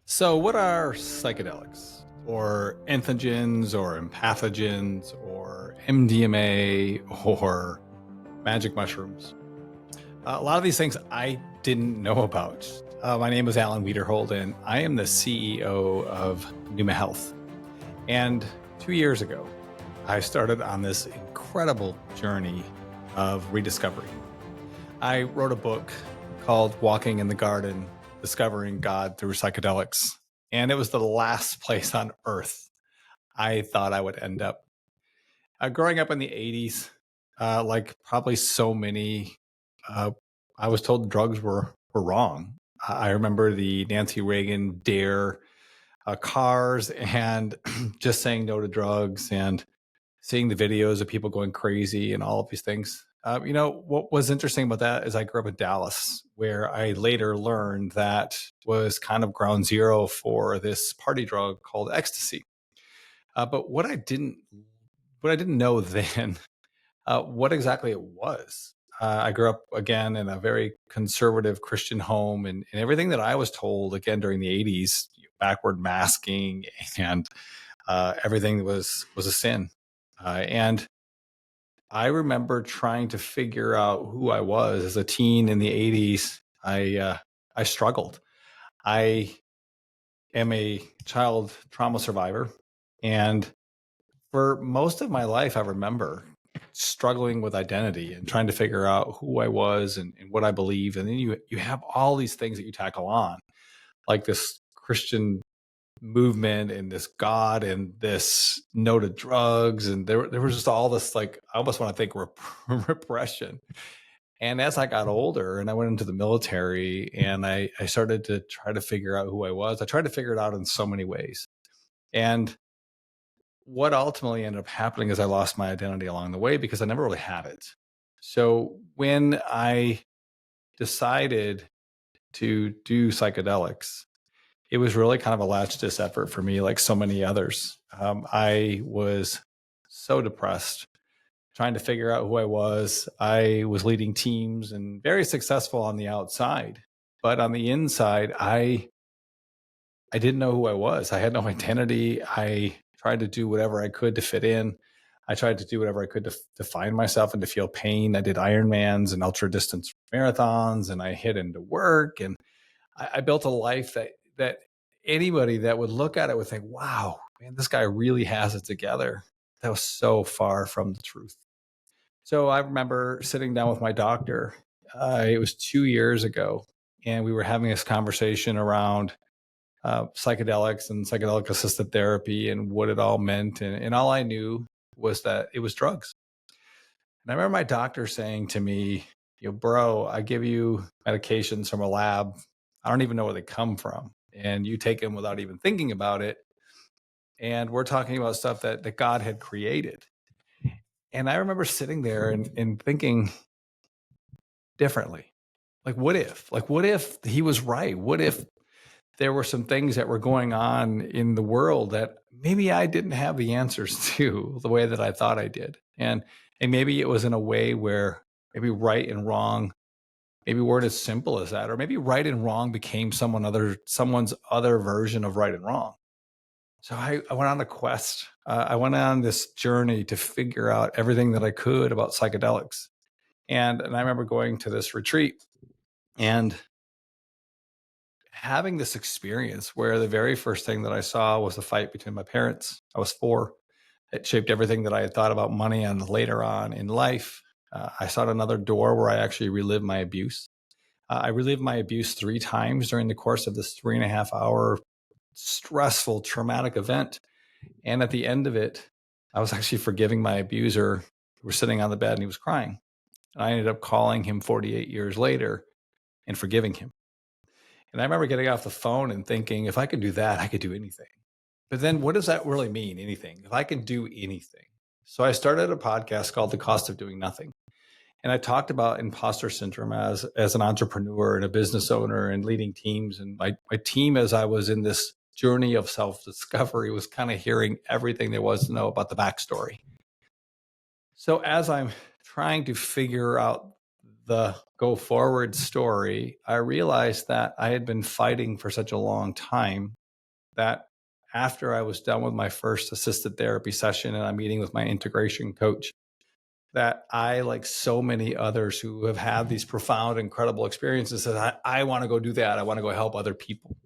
So, what are psychedelics, or entheogens, or empathogens, or MDMA, or magic mushrooms? A lot of these things I didn't know about. My name is Alan Wiederhold, and I am the CEO of Neuma Health. And 2 years ago, I started on this incredible journey of rediscovery. I wrote a book called Walking in the Garden, Discovering God Through Psychedelics. And it was the last place on earth I thought I would end up. Growing up in the 80s, like probably so many, uh, I was told drugs were wrong. I remember the Nancy Reagan dare cars and just saying no to drugs and seeing the videos of people going crazy and all of these things. What was interesting about that is I grew up in Dallas, where I later learned that was kind of ground zero for this party drug called ecstasy. But what I didn't know then, what exactly it was. I grew up again in a very conservative Christian home, and everything that I was told again during the '80s, backward masking and everything was a sin. And I remember trying to figure out who I was as a teen in the '80s. I struggled. I am a child trauma survivor, and for most of my life, I remember struggling with identity and trying to figure out who I was and what I believed. And then you have all these things that you tackle on, like this Christian movement and this God and this no to drugs. And there was just all this, like, I almost want to think repression. And as I got older and I went into the military and I started to try to figure out who I was, I tried to figure it out in so many ways. And what ultimately ended up happening is I lost my identity along the way because I never really had it. So when I decided to do psychedelics, it was really kind of a last ditch effort for me, like so many others. I was so depressed, trying to figure out who I was. I was leading teams and very successful on the outside, but on the inside, I didn't know who I was. I had no identity. I tried to do whatever I could to fit in. I tried to do whatever I could to find myself and to feel pain. I did Ironmans and ultra distance marathons, and I hit into work, and I built a life that anybody that would look at it would think, "Wow, man, this guy really has it together." That was so far from the truth. So I remember sitting down with my doctor. It was 2 years ago, and we were having this conversation around psychedelics and psychedelic-assisted therapy and what it all meant. And all I knew was that it was drugs. And I remember my doctor saying to me, bro, I give you medications from a lab. I don't even know where they come from. And you take them without even thinking about it. And we're talking about stuff that God had created. And I remember sitting there and thinking differently. Like, what if? Like, what if he was right? What if there were some things that were going on in the world that maybe I didn't have the answers to the way that I thought I did? And maybe it was in a way where maybe right and wrong maybe weren't as simple as that, or maybe right and wrong became someone's other version of right and wrong. So I went on a quest. I went on this journey to figure out everything that I could about psychedelics. And I remember going to this retreat and having this experience where the very first thing that I saw was a fight between my parents. I was four. It shaped everything that I had thought about money and later on in life. I saw another door where I actually relived my abuse. I relived my abuse 3 times during the course of this 3.5 hour stressful, traumatic event. And at the end of it, I was actually forgiving my abuser. We were sitting on the bed and he was crying. And I ended up calling him 48 years later and forgiving him. And I remember getting off the phone and thinking, if I could do that, I could do anything. But then what does that really mean? Anything. If I can do anything. So I started a podcast called The Cost of Doing Nothing. And I talked about imposter syndrome as an entrepreneur and a business owner and leading teams. And my team, as I was in this journey of self-discovery, was kind of hearing everything there was to know about the backstory. So as I'm trying to figure out the go forward story, I realized that I had been fighting for such a long time that after I was done with my first assisted therapy session and I'm meeting with my integration coach, that I, like so many others who have had these profound, incredible experiences, said, I want to go do that. I want to go help other people.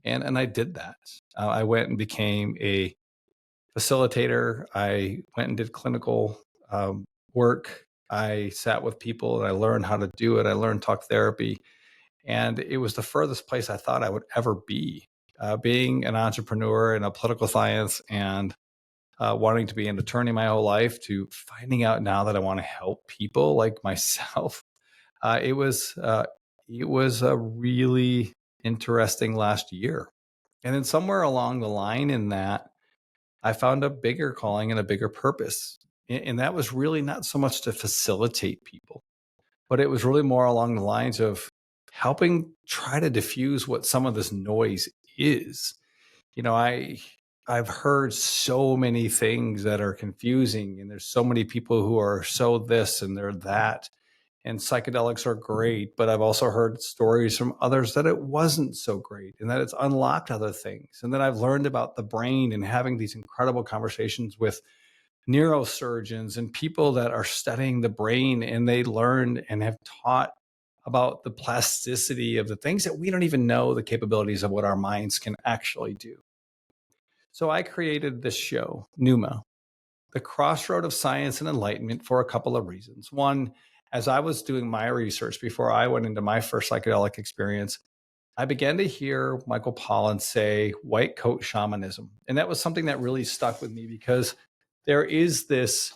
And I did that. I went and became a facilitator. I went and did clinical work. I sat with people and I learned how to do it. I learned talk therapy. And it was the furthest place I thought I would ever be. Being an entrepreneur in a political science and wanting to be an attorney my whole life to finding out now that I want to help people like myself. It was a really interesting last year. And then somewhere along the line in that, I found a bigger calling and a bigger purpose. And that was really not so much to facilitate people, but it was really more along the lines of helping try to diffuse what some of this noise is. You know, I've heard so many things that are confusing, and there's so many people who are so this and they're that. And psychedelics are great, but I've also heard stories from others that it wasn't so great and that it's unlocked other things. And then I've learned about the brain and having these incredible conversations with neurosurgeons and people that are studying the brain, and they learned and have taught about the plasticity of the things that we don't even know the capabilities of what our minds can actually do. So I created this show, Neuma, the crossroad of science and enlightenment, for a couple of reasons. One, as I was doing my research before I went into my first psychedelic experience, I began to hear Michael Pollan say white coat shamanism. And that was something that really stuck with me because there is this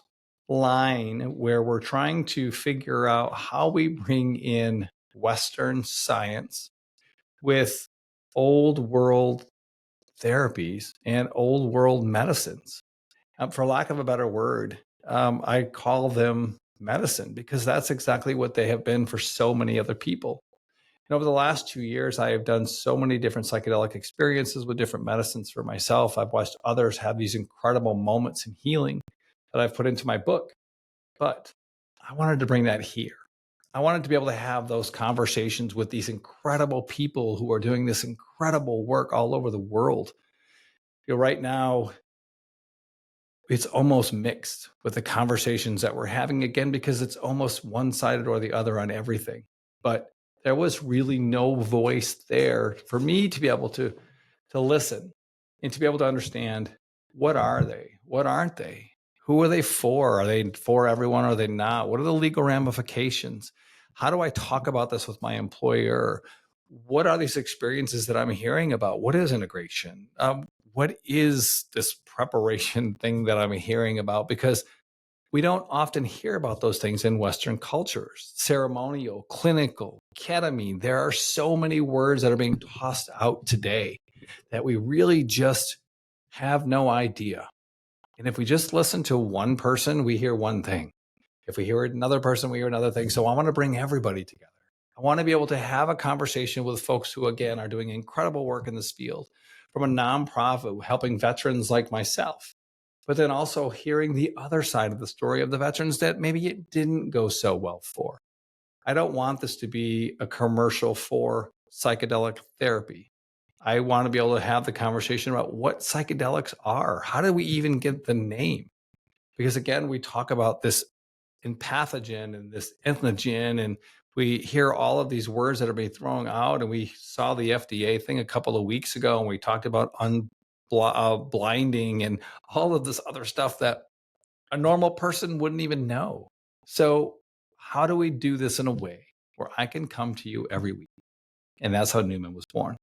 line where we're trying to figure out how we bring in Western science with old world therapies and old world medicines. For lack of a better word, I call them medicine because that's exactly what they have been for so many other people. And over the last 2 years, I have done so many different psychedelic experiences with different medicines for myself. I've watched others have these incredible moments in healing that I've put into my book. But I wanted to bring that here. I wanted to be able to have those conversations with these incredible people who are doing this incredible work all over the world. You know, right now, it's almost mixed with the conversations that we're having, again, because it's almost one sided or the other on everything. But there was really no voice there for me to be able to listen and to be able to understand, what are they? What aren't they? Who are they for? Are they for everyone? Or are they not? What are the legal ramifications? How do I talk about this with my employer? What are these experiences that I'm hearing about? What is integration? What is this preparation thing that I'm hearing about? Because we don't often hear about those things in Western cultures. Ceremonial, clinical, ketamine. There are so many words that are being tossed out today that we really just have no idea. And if we just listen to one person, we hear one thing. If we hear another person, we hear another thing. So I want to bring everybody together. I want to be able to have a conversation with folks who, again, are doing incredible work in this field, from a nonprofit helping veterans like myself, but then also hearing the other side of the story of the veterans that maybe it didn't go so well for. I don't want this to be a commercial for psychedelic therapy. I want to be able to have the conversation about what psychedelics are. How do we even get the name? Because again, we talk about this empathogen and this entheogen, and we hear all of these words that are being thrown out. And we saw the FDA thing a couple of weeks ago, and we talked about blinding and all of this other stuff that a normal person wouldn't even know. So how do we do this in a way where I can come to you every week? And that's how Neuma was born.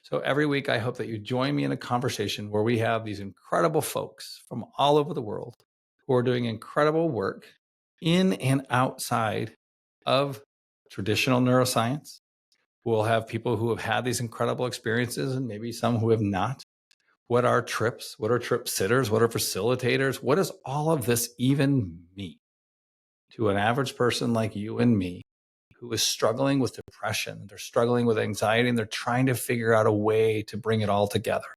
So every week, I hope that you join me in a conversation where we have these incredible folks from all over the world who are doing incredible work in and outside of traditional neuroscience. We'll have people who have had these incredible experiences and maybe some who have not. What are trips? What are trip sitters? What are facilitators? What does all of this even mean to an average person like you and me who is struggling with depression? They're struggling with anxiety, and they're trying to figure out a way to bring it all together.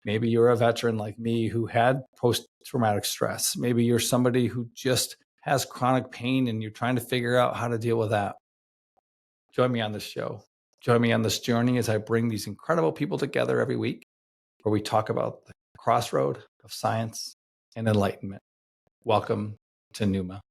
Maybe you're a veteran like me who had post-traumatic stress. Maybe you're somebody who just has chronic pain and you're trying to figure out how to deal with that, join me on this show. Join me on this journey as I bring these incredible people together every week where we talk about the crossroad of science and enlightenment. Welcome to Neuma.